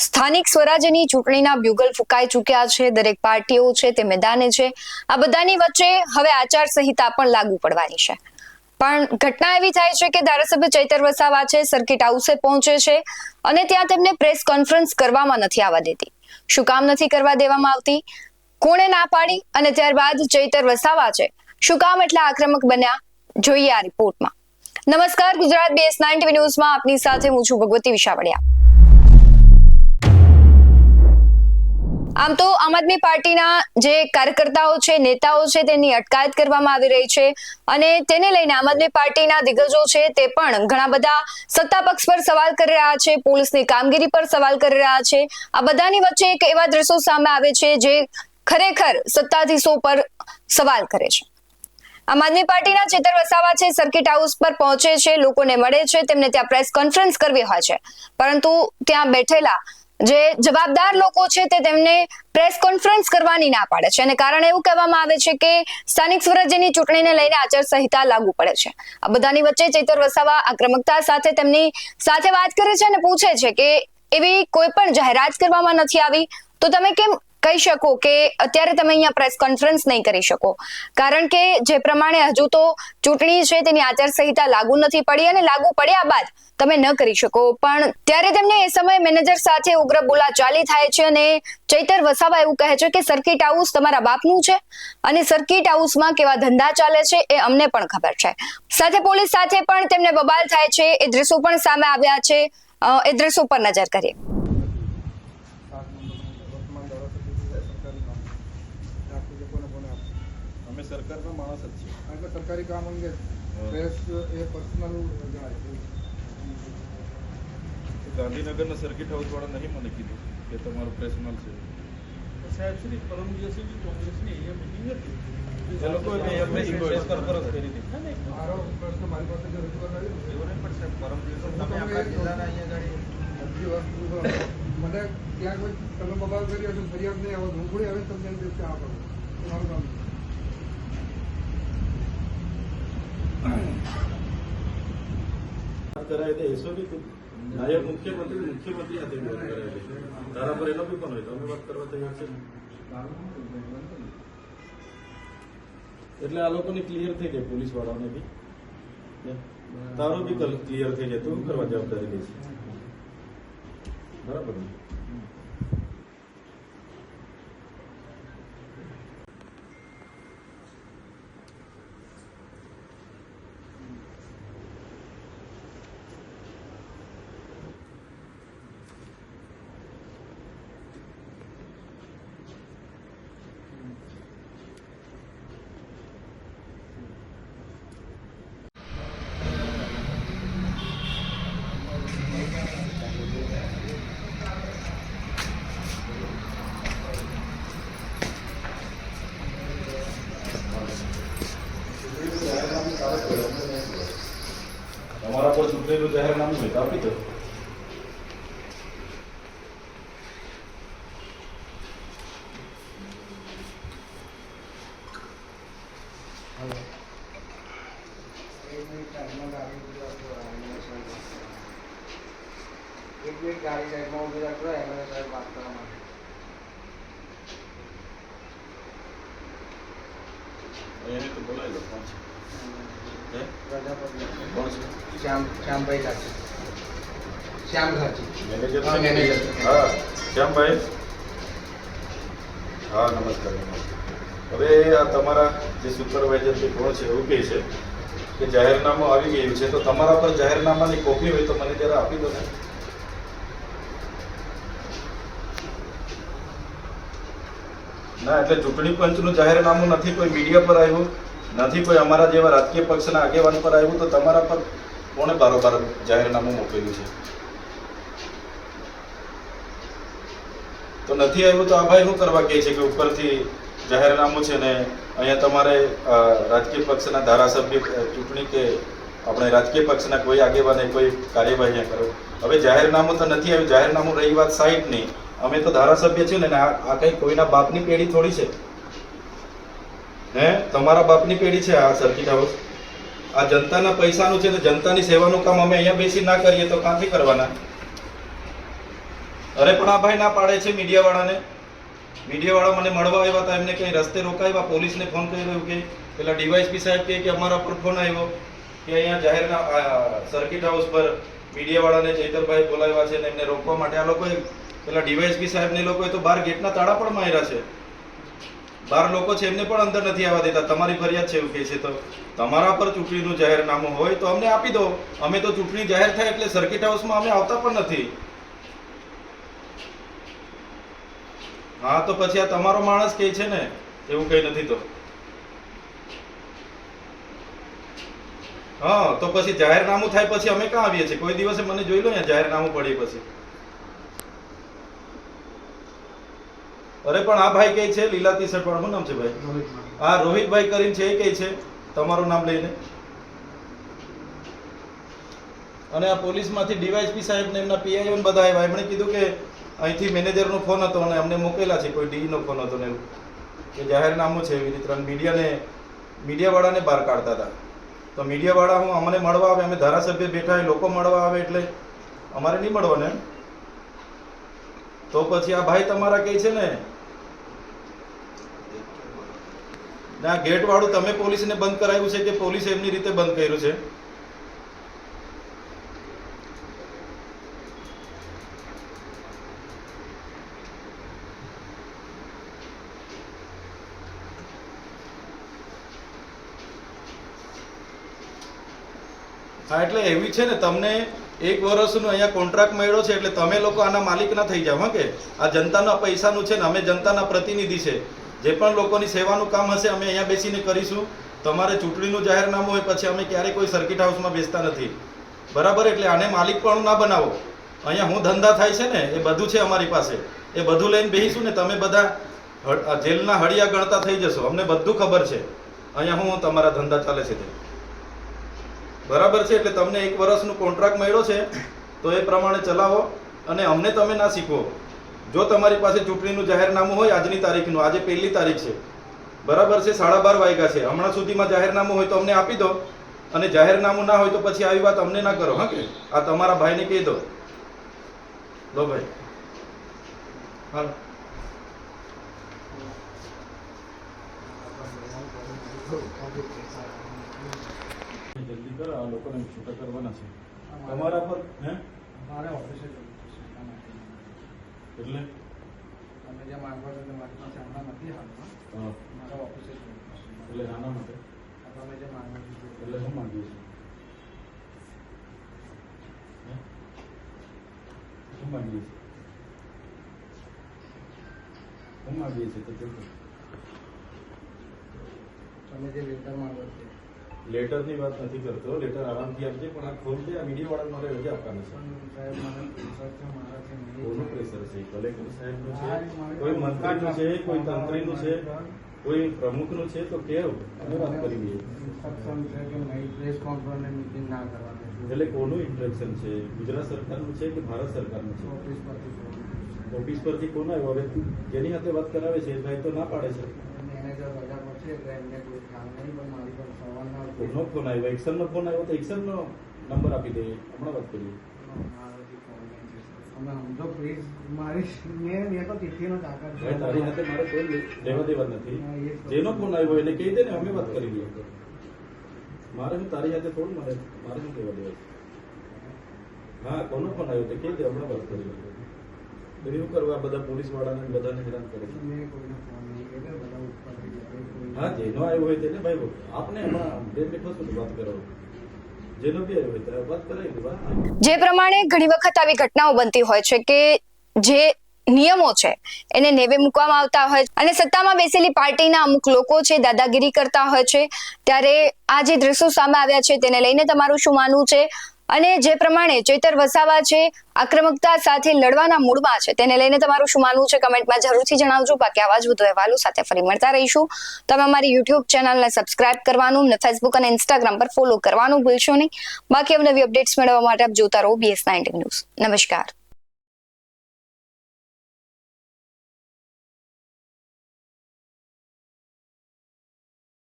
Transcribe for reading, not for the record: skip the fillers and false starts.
સ્થાનિક સ્વરાજ્યની ચૂંટણીના બ્યુગલ ફૂંકાઈ ચૂક્યા છે. દરેક પાર્ટીઓ છે તે મેદાને છે. આ બધાની વચ્ચે હવે આચારસંહિતા પણ લાગુ પડવાની છે. પણ ઘટના એવી થાય છે કે ધારાસભ્ય ચૈતર વસાવા છે સર્કિટ હાઉસે પહોંચે છે અને ત્યાં તેમને પ્રેસ કોન્ફરન્સ કરવામાં નથી આવવા દેતી. શું કામ નથી કરવા દેવામાં આવતી, કોણે ના પાડી અને ત્યારબાદ ચૈતર વસાવા છે શું કામ એટલા આક્રમક બન્યા, જોઈએ આ રિપોર્ટમાં. નમસ્કાર, ગુજરાત BS9 TV ન્યૂઝમાં આપની સાથે હું છું ભગવતી વિશાવડિયા. આમ તો આમ આદમી પાર્ટીના જે કાર્યકર્તાઓ છે, નેતાઓ છે, તેની અટકાયત કરવામાં આવી રહી છે અને તેને લઈને આમ આદમી પાર્ટીના દિગ્ગજો છે તે પણ ઘણા બધા સત્તા પક્ષ પર સવાલ કરી રહ્યા છે, પોલીસની કામગીરી પર સવાલ કરી રહ્યા છે. આ બધાની વચ્ચે એક એવા દ્રશ્યો સામે આવે છે જે ખરેખર સત્તાધીશો પર સવાલ કરે છે. આમ આદમી પાર્ટીના ચૈતર વસાવા છે સર્કિટ હાઉસ પર પહોંચે છે, લોકોને મળે છે, તેમને ત્યાં પ્રેસ કોન્ફરન્સ કરવી હોય છે, પરંતુ ત્યાં બેઠેલા જે જવાબદાર લોકો છે તે તેમને પ્રેસ કોન્ફરન્સ કરવાની ના પાડે છે અને કારણ એવું કહેવામાં આવે છે કે સ્થાનિક સ્વરાજ્યની ચૂંટણીને લઈને આચારસંહિતા લાગુ પડે છે. આ બધાની વચ્ચે ચૈતર વસાવા આક્રમકતા સાથે તેમની સાથે વાત કરે છે અને પૂછે છે કે એવી કોઈ પણ જાહેરાત કરવામાં નથી આવી તો તમે કેમ કહી શકો કે અત્યારે તમે અહીંયા પ્રેસ કોન્ફરન્સ નહીં કરી શકો, કારણ કે જે પ્રમાણે હજુ તો ચૂંટણી છે તેની આચારસંહિતા લાગુ નથી પડી અને લાગુ પડ્યા બાદ તમે ન કરી શકો. પણ ત્યારે તેમને એ સમયે મેનેજર સાથે ઉગ્ર બોલાચાલી થાય છે અને ચૈતર વસાવા એવું કહે છે કે સર્કિટ હાઉસ તમારા બાપનું છે અને સર્કિટ હાઉસમાં કેવા ધંધા ચાલે છે એ અમને પણ ખબર છે. સાથે પોલીસ સાથે પણ તેમને બબાલ થાય છે. એ દ્રશ્યો પણ સામે આવ્યા છે, એ દ્રશ્યો પર નજર કરીએ. સરકારના માણસ જ છે, કારણ કે સરકારી કામ અંગે પ્રેસ એ પર્સનલ જણાય છે. ગાંધીનગરના સર્કિટ હાઉસ વાળા નહીં મને કીધું કે તમારું પર્સનલ છે. સાહેબ શ્રી પરમ દિવસે કોંગ્રેસની એ મિટિંગ હતી, એ લોકો સરફરસ કરી હતી. મારો પ્રશ્ન મારી પાસે જે રજૂઆત આવી એવું નહીં, પણ સાહેબ પરમ દિવસે તમે આખા જિલ્લાના અહીંયા મને ત્યાં કોઈ તમે બબાલ કરી હશે, ફરિયાદ નહીં આવે, હું થોડી આવે તમને એમ કે આ કરો મારું કામ કરાય તો એસઓડી નાયબ મુખ્યમંત્રી સાથે વાત કરાય. તારા પર એનો બી પણ હોય તો અમે વાત કરવા તૈયાર છે. એટલે આ લોકોને ક્લિયર થઈ જાય, પોલીસ વાળાને બી તારો બી ક્લિયર થઈ જાય, તું કરવા જવાબદારી લઈશ, બરાબર ને? તમારા પર ચૂંટણીનું જાહેરનામું હોય તો આપી દો. એક મિનિટ ગાડી સાઈડમાં ઉભી રાખજો, એમને સાહેબ વાત કરવા માટે. એને તો બોલાવી લો. કોણ છે? કોણ છે? શ્યામભાઈ ઘાટી. શ્યામ ઘાટી મેનેજર. હા, મેનેજર. હા શ્યામભાઈ. હા નમસ્કાર. હવે આ તમારા જે સુપરવાઇઝર છે કોણ છે એવું કહે છે કે જાહેરનામું આવી ગયું છે, તો તમારા પર જાહેરનામાની કોપી હોય તો મને જરા આપી દો ને. ના એટલે ચૂંટણી પંચનું જાહેરનામું નથી કોઈ મીડિયા પર આવ્યું, નથી કોઈ અમારા જેવા રાજકીય પક્ષના આગેવાન પર આવ્યું, તો તમારા પર કોણે બારોબાર જાહેરનામું મોકલેલું છે? તો નથી આવ્યું તો આ ભાઈ શું કરવા કહે છે કે ઉપરથી જાહેરનામું છે ને અહીંયા તમારે રાજકીય પક્ષના ધારાસભ્ય ચૂંટણી કે આપણે રાજકીય પક્ષના કોઈ આગેવાને કોઈ કાર્યવાહી કરો. હવે જાહેરનામું તો નથી આવ્યું, જાહેરનામું રહી વાત સાઈડની, અમે તો ધારાસભ્ય છે ને આ કઈ કોઈના બાપની પેઢી થોડી છે. હે તમારા બાપની પેઢી છે આ સર્કિટ હાઉસ? આ જનતાના પૈસાનું છે ને જનતાની સેવાનું કામ અમે અહીંયા બેસી ના કરીએ તો ક્યાંથી કરવાના? અરે પણ આ ભાઈ ના પાડે છે મીડિયાવાળા મને મળવા આવ્યા હતા, એમને કઈ રસ્તે રોકાવ્યા, પોલીસને ફોન કર્યો કે પેલા ડીવાયએસપી સાહેબ કે અમારા પર ફોન આવ્યો કે અહીંયા જાહેરના સર્કિટ હાઉસ પર મીડિયાવાળાને ચૈતરભાઈ બોલાવ્યા છે ને એમને રોકવા માટે આ લોકોએ પેલા ડીવાયએસપી સાહેબને લોકોએ તો બહાર ગેટના તાળા પણ માર્યા છે. 12 લોકો છે એમને પણ અંદર નથી આવવા દેતા. તમારી ફરિયાદ છે એવું કહે છે. તો તમારા પર ચૂંટણીનું જાહેરનામું હોય તો અમને આપી દો. અમે તો ચૂંટણી જાહેર થાય એટલે સર્કિટ હાઉસમાં અમે આવતા પણ નથી. હા તો પછી આ તમારો માણસ કહે છે ને એવું કઈ નથી તો હા તો પછી જાહેરનામું થાય પછી અમે ક્યાં આવીએ છીએ? કોઈ દિવસે મને જોઈ લો અહીંયા જાહેરનામું પડી પછી. અરે પણ આ ભાઈ કહે છે લીલા ટી શર્ટ વાળો, શું નામ છે ભાઈ? હા રોહિતભાઈ કરીને છે, એ કહે છે તમારું નામ લઈને. અને આ પોલીસમાંથી ડીવાયએસપી સાહેબ ને એમના પીઆઈઓ ને બધા આવ્યા. એમણે કીધું કે અહીંથી મેનેજરનો ફોન હતો અને અમને મોકલેલા છે, કોઈ ડીનો ફોન હતો ને એવું કે જાહેરનામું છે એવી રીતે મીડિયાવાળાને બહાર કાઢતા હતા. તો મીડિયાવાળા હું અમને મળવા આવે, અમે ધારાસભ્ય બેઠા હોય, લોકો મળવા આવે એટલે અમારે નહીં મળવાને એમ. તો પછી આ ભાઈ તમારા કહે છે ને આ ગેટ વાળું તમે પોલીસને બંધ કરાવ્યું છે કે પોલીસે એમની રીતે બંધ કર્યું છે? હા એટલે એવી છે ને, તમને 1 વર્ષનો અહીંયા કોન્ટ્રાક્ટ મળ્યો છે એટલે તમે લોકો આના માલિક ના થઈ જાવ. હા કે આ જનતાના પૈસાનું છે ને, અમે જનતાના પ્રતિનિધિ છે. જે પણ લોકોની સેવાનું કામ હશે અમે અહીંયા બેસીને કરીશું. તમારે ચૂંટણીનું જાહેરનામું હોય પછી અમે ક્યારેય કોઈ સર્કિટ હાઉસમાં બેસતા નથી, બરાબર? એટલે આને માલિક પણ ના બનાવો. અહીંયા હું ધંધા થાય છે ને એ બધું છે અમારી પાસે, એ બધું લઈને બેસીશું ને તમે બધા જેલના હળિયા ગણતા થઈ જશો. અમને બધું ખબર છે અહીંયા હું તમારા ધંધા ચાલે છે તે, બરાબર છે? એટલે તમને 1 વર્ષનું કોન્ટ્રાક્ટ મળ્યો છે તો એ પ્રમાણે ચલાવો અને અમને તમે ના શીખવો. જો તમારી પાસે ચૂંટણીનું જાહેરનામું હોય આજની તારીખનું, આજે 1લી તારીખ છે, બરાબર છે? 12:30 વાગ્યા છે. હમણાં સુધીમાં જાહેરનામું હોય તો અમને આપી દો, અને જાહેરનામું ના હોય તો પછી આવી વાત અમને ના કરો. હા કે આ તમારા ભાઈને કહી દો. લો ભાઈ, હાલો. જલ્દી કરો, આ લોકોને છૂટા કરવાના છે તમારા પર. હે મારે ઓફિસે એટલે તમે જે માંગો છો તે મારી પાસે હમણાં નથી હાલમાં. હા મારા ઓફિસે એટલે નાના માટે તમે જે માંગો છો એટલે શું માંગીએ છીએ? શું માંગીએ છીએ? શું માંગીએ છીએ તો કેવું? તમે જે લેટર માંગો છો લેટરની વાત નથી કરતો. લેટર આરામથી આપજે, પણ આ ખોલજે. આ મીડિયાવાળાને મારે રજા આપવાની છે. સાહેબ મને પ્રેશર છે મારાથી નહીં. કોનું પ્રેશર છે? કલેક્ટર સાહેબનું છે, કોઈ મંત્રીનું છે, કોઈ તંત્રીનું છે, કોઈ પ્રમુખનું છે? તો કેવ અમે વાત કરી લઈએ. ઇન્સ્ટ્રક્શન છે કે નહીં પ્રેસ કોન્ફરન્સ મિટિંગ ના કરવાની. એટલે કોનું ઇન્સ્ટ્રક્શન છે? ગુજરાત સરકારનું છે કે ભારત સરકારનું છે? ઓફિસ પરથી ઓફિસ પરથી કોણ આવ્યો? હવે જેની સાથે વાત કરાવે છે એ ભાઈ તો ના પાડે છે. મેનેજર રજા પર છે એટલે એમને કોઈ ખ્યાલ નહીં, પણ મારી પર સવારના કોનો ફોન આવ્યો? એક્શનનો ફોન આવ્યો તો એક્શનનો નંબર આપી દઈએ, હમણાં વાત કરીએ. તમે સમજો પ્લીઝ. મારી મેં તો ચિઠ્ઠીનો કાગળ ભાઈ તારી સાથે મારે કોઈ લેવા દેવા નથી. જેનો ફોન આવ્યો એને કહી દે ને, અમે વાત કરી લઈએ. મારે હું તારી સાથે થોડું મારે શું કહેવા દેવા? હા કોનો ફોન આવ્યો તે કહી દે, હમણાં વાત કરી લઈએ. એવું કરવા બધા પોલીસ વાળાને બધાને હેરાન કરે છે. મેં કોઈને ફોન નહીં કર્યો, બધા ઉપરથી હા જેનો આવ્યો હોય તેને ભાઈ આપણે એમાં બે બેઠો છું વાત કરો. જેનો બી આવ્યો હોય ત્યારે વાત કરાવી વાત. જે પ્રમાણે ઘણી વખત આવી ઘટનાઓ બનતી હોય છે કે જે નિયમો છે એને નેવે મૂકવામાં આવતા હોય અને સત્તામાં બેસેલી પાર્ટીના અમુક લોકો છે દાદાગીરી કરતા હોય છે, ત્યારે આ જે દ્રશ્યો સામે આવ્યા છે તેને લઈને તમારું શું માનવું છે? અને જે પ્રમાણે ચૈતર વસાવા છે આક્રમકતા સાથે લડવાના મૂડમાં છે તેને લઈને તમારું શું માનવું છે? કમેન્ટમાં જરૂરથી જણાવજો. બાકી આવા જ વધુ અહેવાલો સાથે ફરી મળતા રહીશું. તમે અમારી યુટ્યુબ ચેનલને સબસ્ક્રાઇબ કરવાનું અને ફેસબુક અને ઇન્સ્ટાગ્રામ પર ફોલો કરવાનું ભૂલશો નહીં. બાકી નવી અપડેટ્સ મેળવવા માટે આપ જોતા રહો BS19 ન્યૂઝ. નમસ્કાર.